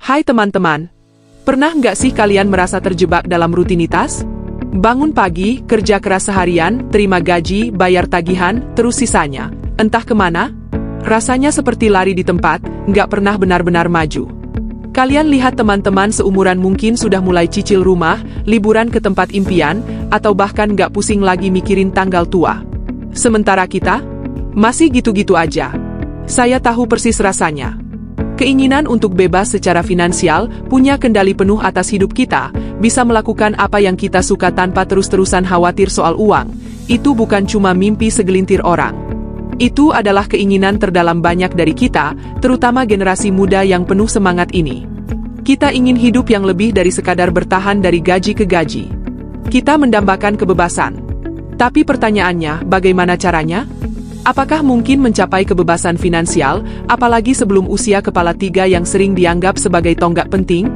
Hai teman-teman, pernah nggak sih kalian merasa terjebak dalam rutinitas? Bangun pagi, kerja keras seharian, terima gaji, bayar tagihan, terus sisanya. Entah kemana? Rasanya seperti lari di tempat, nggak pernah benar-benar maju. Kalian lihat teman-teman seumuran mungkin sudah mulai cicil rumah, liburan ke tempat impian, atau bahkan nggak pusing lagi mikirin tanggal tua. Sementara kita, masih gitu-gitu aja. Saya tahu persis rasanya. Keinginan untuk bebas secara finansial, punya kendali penuh atas hidup kita, bisa melakukan apa yang kita suka tanpa terus-terusan khawatir soal uang, itu bukan cuma mimpi segelintir orang. Itu adalah keinginan terdalam banyak dari kita, terutama generasi muda yang penuh semangat ini. Kita ingin hidup yang lebih dari sekadar bertahan dari gaji ke gaji. Kita mendambakan kebebasan. Tapi pertanyaannya, bagaimana caranya? Apakah mungkin mencapai kebebasan finansial, apalagi sebelum usia kepala tiga yang sering dianggap sebagai tonggak penting?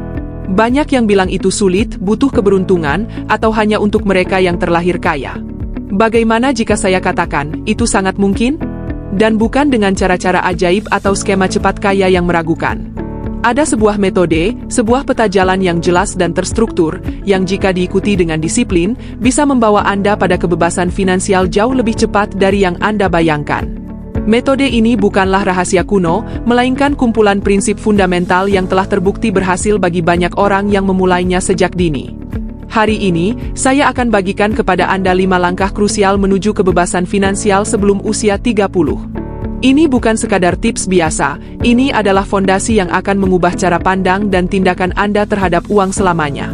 Banyak yang bilang itu sulit, butuh keberuntungan, atau hanya untuk mereka yang terlahir kaya. Bagaimana jika saya katakan, itu sangat mungkin? Dan bukan dengan cara-cara ajaib atau skema cepat kaya yang meragukan. Ada sebuah metode, sebuah peta jalan yang jelas dan terstruktur, yang jika diikuti dengan disiplin, bisa membawa Anda pada kebebasan finansial jauh lebih cepat dari yang Anda bayangkan. Metode ini bukanlah rahasia kuno, melainkan kumpulan prinsip fundamental yang telah terbukti berhasil bagi banyak orang yang memulainya sejak dini. Hari ini, saya akan bagikan kepada Anda 5 langkah krusial menuju kebebasan finansial sebelum usia 30. Ini bukan sekadar tips biasa, ini adalah fondasi yang akan mengubah cara pandang dan tindakan Anda terhadap uang selamanya.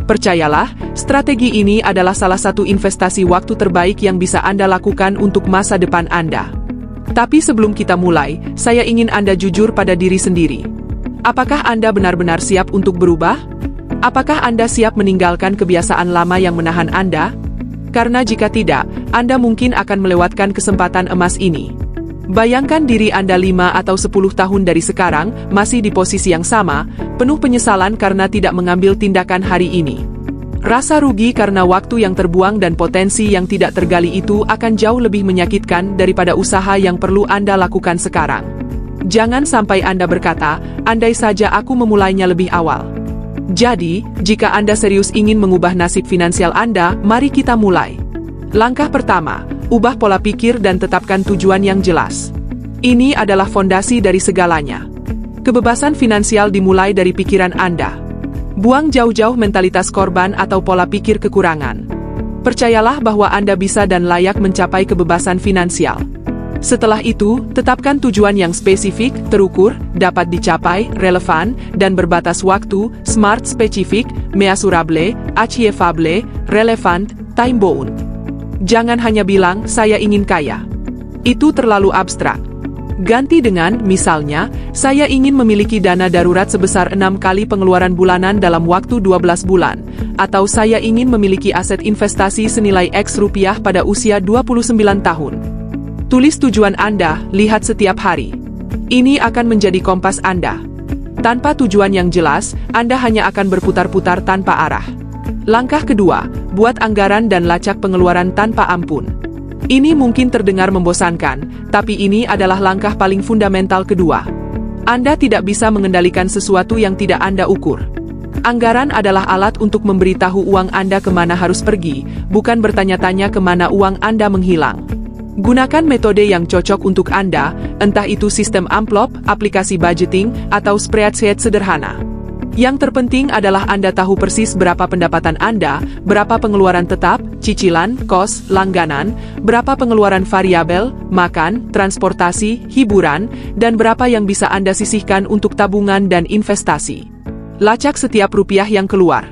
Percayalah, strategi ini adalah salah satu investasi waktu terbaik yang bisa Anda lakukan untuk masa depan Anda. Tapi sebelum kita mulai, saya ingin Anda jujur pada diri sendiri. Apakah Anda benar-benar siap untuk berubah? Apakah Anda siap meninggalkan kebiasaan lama yang menahan Anda? Karena jika tidak, Anda mungkin akan melewatkan kesempatan emas ini. Bayangkan diri Anda 5 atau 10 tahun dari sekarang, masih di posisi yang sama, penuh penyesalan karena tidak mengambil tindakan hari ini. Rasa rugi karena waktu yang terbuang dan potensi yang tidak tergali itu akan jauh lebih menyakitkan daripada usaha yang perlu Anda lakukan sekarang. Jangan sampai Anda berkata, andai saja aku memulainya lebih awal. Jadi, jika Anda serius ingin mengubah nasib finansial Anda, mari kita mulai. Langkah pertama, ubah pola pikir dan tetapkan tujuan yang jelas. Ini adalah fondasi dari segalanya. Kebebasan finansial dimulai dari pikiran Anda. Buang jauh-jauh mentalitas korban atau pola pikir kekurangan. Percayalah bahwa Anda bisa dan layak mencapai kebebasan finansial. Setelah itu, tetapkan tujuan yang spesifik, terukur, dapat dicapai, relevan, dan berbatas waktu, smart, spesifik, measurable, achievable, relevant, time-bound. Jangan hanya bilang, saya ingin kaya. Itu terlalu abstrak. Ganti dengan, misalnya, saya ingin memiliki dana darurat sebesar 6 kali pengeluaran bulanan dalam waktu 12 bulan. Atau saya ingin memiliki aset investasi senilai X rupiah pada usia 29 tahun. Tulis tujuan Anda, lihat setiap hari. Ini akan menjadi kompas Anda. Tanpa tujuan yang jelas, Anda hanya akan berputar-putar tanpa arah. Langkah kedua, buat anggaran dan lacak pengeluaran tanpa ampun. Ini mungkin terdengar membosankan, tapi ini adalah langkah paling fundamental kedua. Anda tidak bisa mengendalikan sesuatu yang tidak Anda ukur. Anggaran adalah alat untuk memberitahu uang Anda kemana harus pergi, bukan bertanya-tanya kemana uang Anda menghilang. Gunakan metode yang cocok untuk Anda, entah itu sistem amplop, aplikasi budgeting, atau spreadsheet sederhana. Yang terpenting adalah Anda tahu persis berapa pendapatan Anda, berapa pengeluaran tetap, cicilan, kos, langganan, berapa pengeluaran variabel, makan, transportasi, hiburan, dan berapa yang bisa Anda sisihkan untuk tabungan dan investasi. Lacak setiap rupiah yang keluar.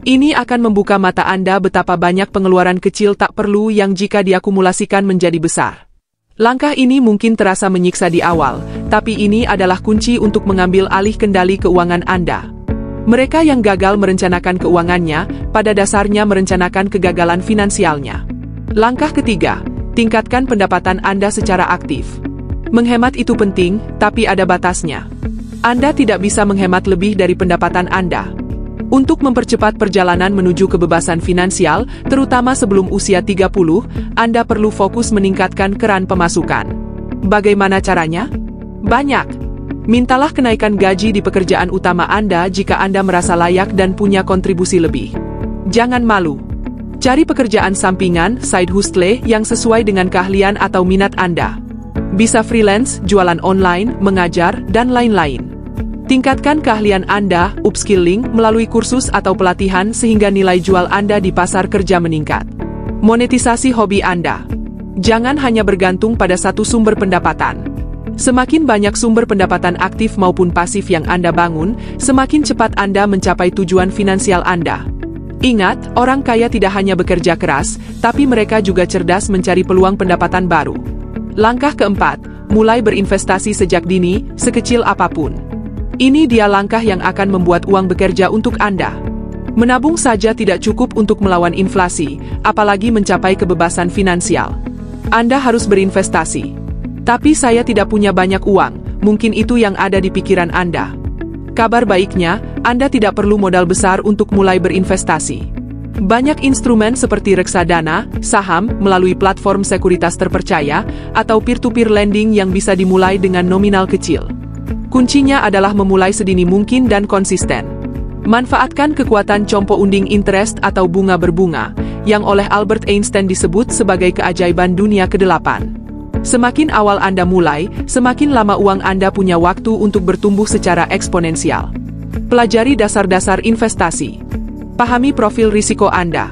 Ini akan membuka mata Anda betapa banyak pengeluaran kecil tak perlu yang jika diakumulasikan menjadi besar. Langkah ini mungkin terasa menyiksa di awal, tapi ini adalah kunci untuk mengambil alih kendali keuangan Anda. Mereka yang gagal merencanakan keuangannya, pada dasarnya merencanakan kegagalan finansialnya. Langkah ketiga, tingkatkan pendapatan Anda secara aktif. Menghemat itu penting, tapi ada batasnya. Anda tidak bisa menghemat lebih dari pendapatan Anda. Untuk mempercepat perjalanan menuju kebebasan finansial, terutama sebelum usia 30, Anda perlu fokus meningkatkan keran pemasukan. Bagaimana caranya? Banyak. Mintalah kenaikan gaji di pekerjaan utama Anda jika Anda merasa layak dan punya kontribusi lebih. Jangan malu. Cari pekerjaan sampingan, side hustle, yang sesuai dengan keahlian atau minat Anda. Bisa freelance, jualan online, mengajar, dan lain-lain. Tingkatkan keahlian Anda, upskilling, melalui kursus atau pelatihan sehingga nilai jual Anda di pasar kerja meningkat. Monetisasi hobi Anda. Jangan hanya bergantung pada satu sumber pendapatan. Semakin banyak sumber pendapatan aktif maupun pasif yang Anda bangun, semakin cepat Anda mencapai tujuan finansial Anda. Ingat, orang kaya tidak hanya bekerja keras, tapi mereka juga cerdas mencari peluang pendapatan baru. Langkah keempat, mulai berinvestasi sejak dini, sekecil apapun. Ini dia langkah yang akan membuat uang bekerja untuk Anda. Menabung saja tidak cukup untuk melawan inflasi, apalagi mencapai kebebasan finansial. Anda harus berinvestasi. Tapi saya tidak punya banyak uang, mungkin itu yang ada di pikiran Anda. Kabar baiknya, Anda tidak perlu modal besar untuk mulai berinvestasi. Banyak instrumen seperti reksadana, saham, melalui platform sekuritas terpercaya, atau peer-to-peer lending yang bisa dimulai dengan nominal kecil. Kuncinya adalah memulai sedini mungkin dan konsisten. Manfaatkan kekuatan compound unding interest atau bunga berbunga, yang oleh Albert Einstein disebut sebagai keajaiban dunia ke-8. Semakin awal Anda mulai, semakin lama uang Anda punya waktu untuk bertumbuh secara eksponensial. Pelajari dasar-dasar investasi. Pahami profil risiko Anda.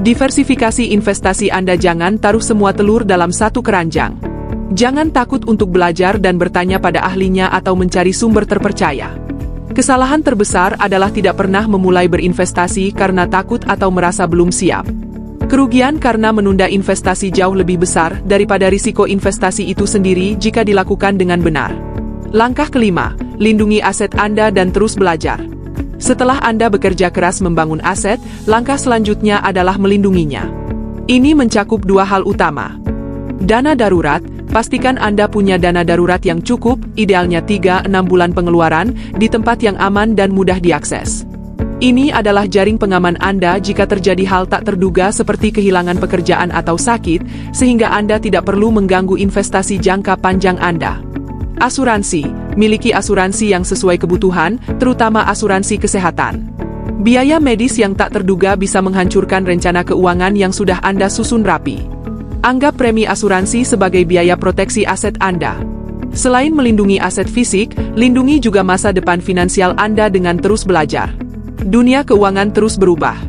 Diversifikasi investasi Anda, jangan taruh semua telur dalam satu keranjang. Jangan takut untuk belajar dan bertanya pada ahlinya atau mencari sumber terpercaya. Kesalahan terbesar adalah tidak pernah memulai berinvestasi karena takut atau merasa belum siap. Kerugian karena menunda investasi jauh lebih besar daripada risiko investasi itu sendiri jika dilakukan dengan benar. Langkah kelima, lindungi aset Anda dan terus belajar. Setelah Anda bekerja keras membangun aset, langkah selanjutnya adalah melindunginya. Ini mencakup dua hal utama. Dana darurat, pastikan Anda punya dana darurat yang cukup, idealnya 3-6 bulan pengeluaran, di tempat yang aman dan mudah diakses. Ini adalah jaring pengaman Anda jika terjadi hal tak terduga seperti kehilangan pekerjaan atau sakit, sehingga Anda tidak perlu mengganggu investasi jangka panjang Anda. Asuransi. Miliki asuransi yang sesuai kebutuhan, terutama asuransi kesehatan. Biaya medis yang tak terduga bisa menghancurkan rencana keuangan yang sudah Anda susun rapi. Anggap premi asuransi sebagai biaya proteksi aset Anda. Selain melindungi aset fisik, lindungi juga masa depan finansial Anda dengan terus belajar. Dunia keuangan terus berubah.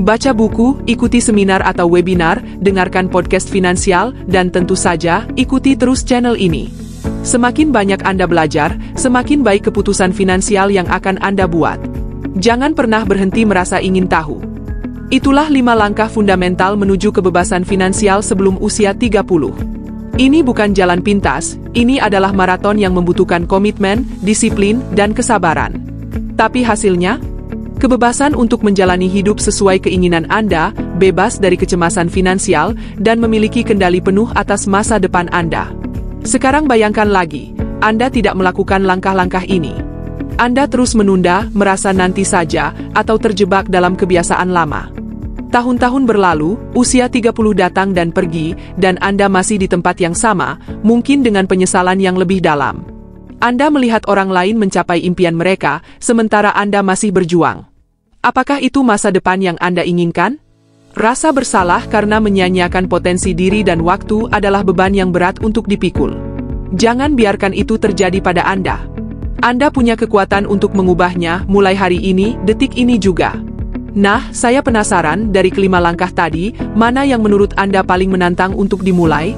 Baca buku, ikuti seminar atau webinar, dengarkan podcast finansial, dan tentu saja, ikuti terus channel ini. Semakin banyak Anda belajar, semakin baik keputusan finansial yang akan Anda buat. Jangan pernah berhenti merasa ingin tahu. Itulah 5 langkah fundamental menuju kebebasan finansial sebelum usia 30. Ini bukan jalan pintas, ini adalah maraton yang membutuhkan komitmen, disiplin, dan kesabaran. Tapi hasilnya? Kebebasan untuk menjalani hidup sesuai keinginan Anda, bebas dari kecemasan finansial, dan memiliki kendali penuh atas masa depan Anda. Sekarang bayangkan lagi, Anda tidak melakukan langkah-langkah ini. Anda terus menunda, merasa nanti saja, atau terjebak dalam kebiasaan lama. Tahun-tahun berlalu, usia 30 datang dan pergi, dan Anda masih di tempat yang sama, mungkin dengan penyesalan yang lebih dalam. Anda melihat orang lain mencapai impian mereka, sementara Anda masih berjuang. Apakah itu masa depan yang Anda inginkan? Rasa bersalah karena menyia-nyiakan potensi diri dan waktu adalah beban yang berat untuk dipikul. Jangan biarkan itu terjadi pada Anda. Anda punya kekuatan untuk mengubahnya, mulai hari ini, detik ini juga. Nah, saya penasaran dari kelima langkah tadi, mana yang menurut Anda paling menantang untuk dimulai?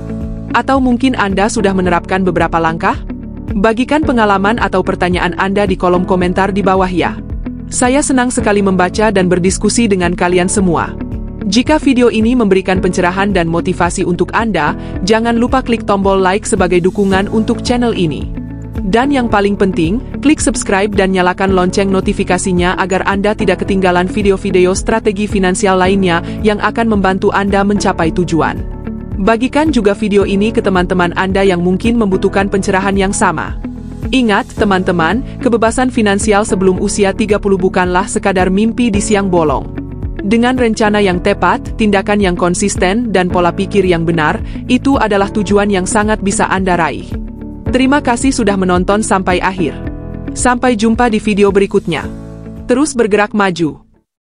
Atau mungkin Anda sudah menerapkan beberapa langkah? Bagikan pengalaman atau pertanyaan Anda di kolom komentar di bawah ya. Saya senang sekali membaca dan berdiskusi dengan kalian semua. Jika video ini memberikan pencerahan dan motivasi untuk Anda, jangan lupa klik tombol like sebagai dukungan untuk channel ini. Dan yang paling penting, klik subscribe dan nyalakan lonceng notifikasinya agar Anda tidak ketinggalan video-video strategi finansial lainnya yang akan membantu Anda mencapai tujuan. Bagikan juga video ini ke teman-teman Anda yang mungkin membutuhkan pencerahan yang sama. Ingat, teman-teman, kebebasan finansial sebelum usia 30 bukanlah sekadar mimpi di siang bolong. Dengan rencana yang tepat, tindakan yang konsisten, dan pola pikir yang benar, itu adalah tujuan yang sangat bisa Anda raih. Terima kasih sudah menonton sampai akhir. Sampai jumpa di video berikutnya. Terus bergerak maju.